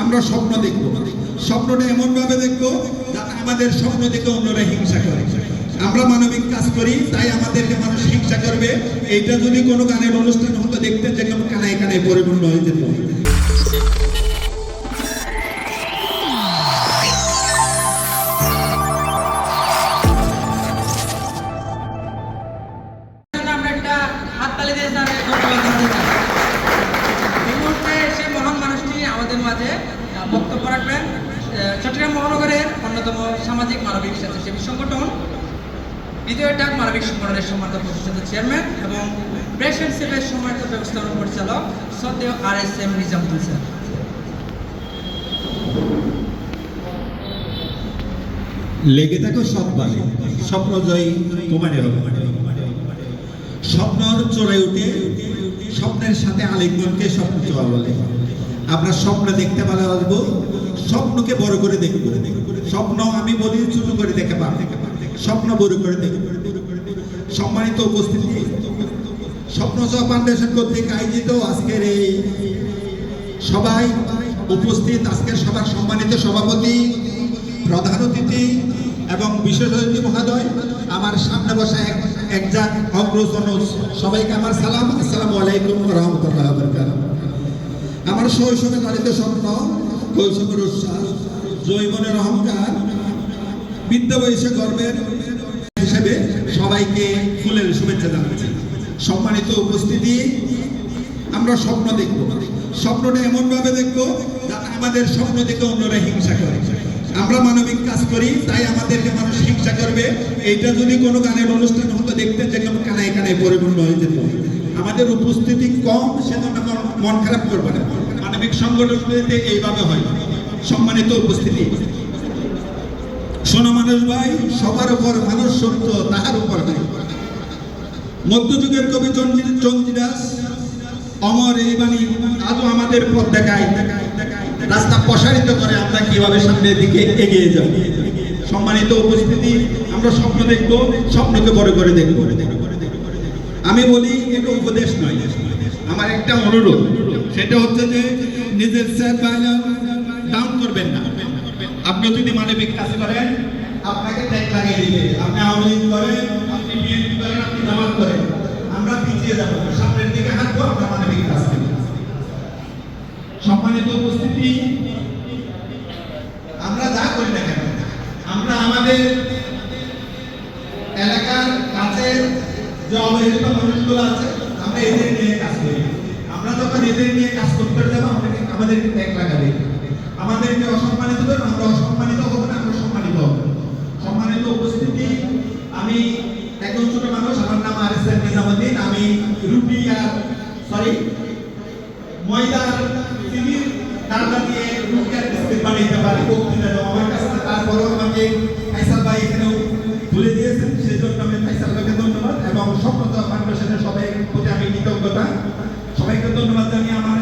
আমরা স্বপ্ন দেখব, স্বপ্নটা এমন ভাবে দেখব যাতে আমাদের স্বপ্ন দেখে অন্যরা হিংসা করে। আমরা মানবিক কাজ করি তাই আমাদেরকে মানুষ হিংসা করবে। এইটা যদি কোনো গানের অনুষ্ঠান হতো দেখতে যে কানায় কানায় পরিপূর্ণ হয়ে যেত। বক্তব্য রাখবেন চট্টগ্রাম মহানগরের অন্যতম সামাজিক মানবিক স্বেচ্ছাসেবী সংগঠন হৃদয় ডাক মানবিক সংগঠনের সম্মানিত প্রতিষ্ঠাতা চেয়ারম্যান এবং প্রেস এন্ড সেভের সম্মানিত ব্যবস্থাপনা পরিচালক শ্রদ্ধেয় RSM নিজামুদ্দিন স্যার। লেগে থাকো সৎবালে, স্বপ্ন জয়ী তোমারে হবে। স্বপ্নর চড়াই উঠে স্বপ্নের সাথে আলিঙ্গনকে স্বপ্ন চোয়া বলে। আমরা স্বপ্ন দেখতে ভালো আসবো, স্বপ্নকে বড় করে দেখব। স্বপ্ন আমি বলি ছোট করে দেখে পাব, স্বপ্ন বড় করে দেখব। সম্মানিত উপস্থিতি, স্বপ্ন ছোঁয়া ফাউন্ডেশন কর্তৃক আয়োজিত আজকের এই সবাই উপস্থিত, আজকের সবার সম্মানিত সভাপতি, প্রধান অতিথি এবং বিশেষ অতিথি মহোদয়, আমার সামনে বসা একজাক অগ্রজন সবাইকে আমার সালাম, আসসালামু আলাইকুম ওয়া রাহমাতুল্লাহি ওয়া বারাকাতুহু। আমার শৈশবে লালিত স্বপ্ন, কৈশোরের উচ্ছ্বাস, যৌবনের অহংকার, বিদ্যা বয়সে গর্বের হিসেবে সবাইকে ফুলের শুভেচ্ছা জানাচ্ছি। সম্মানিত উপস্থিতি, আমরা স্বপ্ন দেখব, স্বপ্নটা এমন ভাবে দেখব যাতে আমাদের স্বপ্ন দেখে অন্যরা হিংসা করে। আমরা মানবিক কাজ করি তাই আমাদেরকে মানুষ হিংসা করবে। এইটা যদি কোনো গানের অনুষ্ঠান হতো দেখতে যে কানায় কানায় পরিপূর্ণ হয়ে যেত। আমাদের উপস্থিতি কম, সেজন্য মন খারাপ করবে না। মানবিক সংগঠনগুলিতে এইভাবে হয়। সম্মানিত উপস্থিতি, শোনো মানুষ ভাই, সবার উপর মানুষ সত্য, তাহার উপর নাই। মধ্যযুগের কবি চন্দ্রদাস অমর এই বাণী আজও আমাদের পথ দেখায়, রাস্তা প্রসারিত করে আমরা কিভাবে সামনের দিকে এগিয়ে যাব। সম্মানিত উপস্থিতি, আমরা স্বপ্ন দেখব, স্বপ্নকে বড় করে দেখব। আমি বলি এটা উপদেশ নয়, আমার একটা অনুরোধ, সেটা হচ্ছে যে নিজের সেলফ ভ্যালু ডাউন করবেন না। আপনি যদি মানবিক কাজ করেন আপনাকে ট্যাগ লাগিয়ে দিবে। আপনি আওয়ামী লীগ করেন, আপনি বিএনপি করেন, আপনি জামাত করেন, আমরা পিছিয়ে যাব, সামনের দিকে হাঁটবো, আমরা মানবিক কাজ করি। সম্মানিত উপস্থিতি, আমরা যা করি না কেন, আমরা আমাদের এলাকার কাছের যে অবহেলিত মানুষগুলো আছে আমরা এদের নিয়ে কাজ করি। আমরা যখন এদের নিয়ে কাজ করতে যাবো আমাদেরকে ট্যাগ লাগাবে, আমাদেরকে অসম্মানিত করবে, আমরা অসম্মানিত হবো না, আমরা সম্মানিত হবো। সম্মানিত উপস্থিতি, আমি একজন ছোট মানুষ, আমার নাম RSM নিজামুদ্দিন। আমি রুটি আর ময়দার চিনির ডালটা দিয়ে রুটি আর বিস্কিট বানাইতে পারি, বক্তৃতা দেবো আমার কাছে। তারপরেও আমাকে ফাইসাল ভাই এখানেও তুলে দিয়েছেন, সেই জন্য আমি ফাইসাল ভাইকে ধন্যবাদ এবং স্বপ্ন ছোঁয়া ফাউন্ডেশনের সবাই প্রতি আমি কৃতজ্ঞতা। সবাইকে ধন্যবাদ জানিয়ে আমার